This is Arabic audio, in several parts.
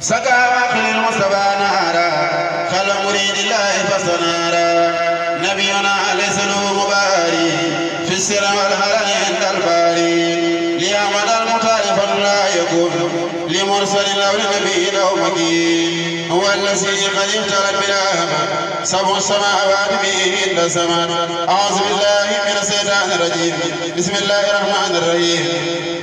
سقى واخر المصطفى نارا خل مريد الله فصنارا نبينا ليس له مباري في السر والهرم عند الباري ليعمل المخالف لا يكون لمرسل او لنبي او مكين هو الذي قد ابتلت بالآمة سبع السماوات به عند سماء. أعوذ بالله من الشيطان الرجيم. بسم الله الرحمن الرحيم.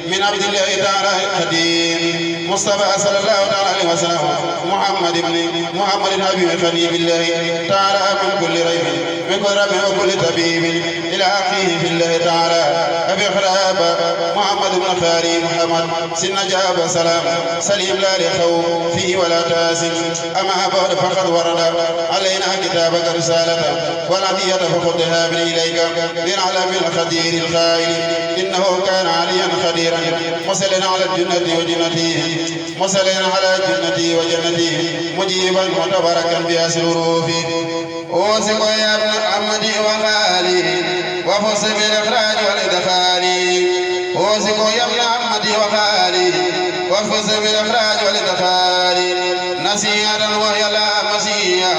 من عبد الله تعالى القديم مصطفى صلى الله عليه وسلم محمد حبيب خليل الله تعالى من كل ريب من كل رب وكل طبيب إلى أخيه في الله تعالى أبي خراب محمد بن خاري محمد سن جاب سلام سليم لا لخوف فيه ولا تاسم. أما بعد فقد ورد علينا كتابك رسالة والعدية فخذها من إليك لنعلم الخدير الخائل إنه كان عليا خديرا مسلنا على الجنة وجنته مسلنا على جنته وجنته مجيبا متبركا بأسره أوثق يا ابن عمتي وخالي وفص بالإخراج والإدخال. أوثق يا ابن عمتي وخالي وفص بالإخراج والإدخال. نسيئة وهي لا مسيئة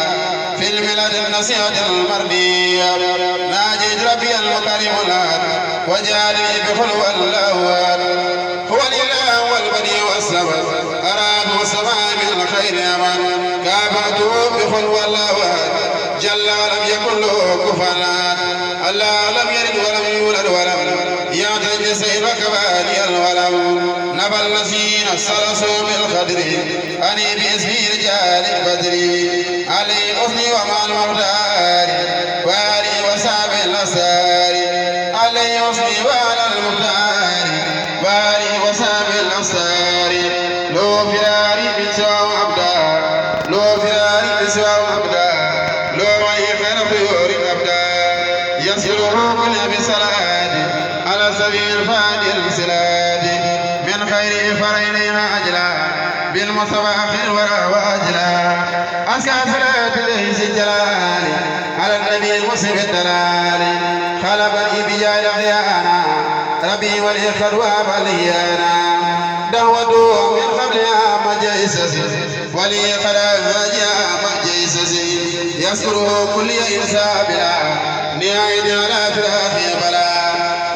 في الملل النسيئة المردية. ناجيت ربي المكرم الآن وجعلني بخلوة الأول. هو الإله والبديع والسبب أراد السماء من الخير أمان. كافأته بخلوة الأول جل ولم يكن له كفلا. الله لم يلد ولم يولد ولم يعتد سيف كبالي الولم. نبى الذين سرسوا بالقدر أني باسم رجال البدر علي أثني ومع المختار وآلي وساب الأسار. علي أثني وعلى المختار وآلي وساب الأسار. لو فراري بسوى عبدا لو فراري بسوى عبدا لو خير خيور أبدا يسره كل بسلاد على سبيل فادي السلاد من خير فرينها أجلا بالمصطفى خير ورا وأجلا. أسكى صلاة ليس الجلال على النبي المصيب الدلال. خلقني بجاه أحيانا ربي والإخر وابليانا. دهوته من قبلها مجيسس ولي قرار جاء مجيسس. يسره كل إنسان بلا نهاية على فراخ بلا.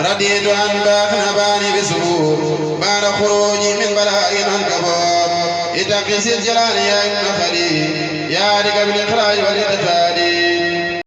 رديت عن باق نباني بسرور بعد خروجي من بلاء الكبار. اتقس الجلال يا ابن خليل يا رب بالإخراج والإدخال.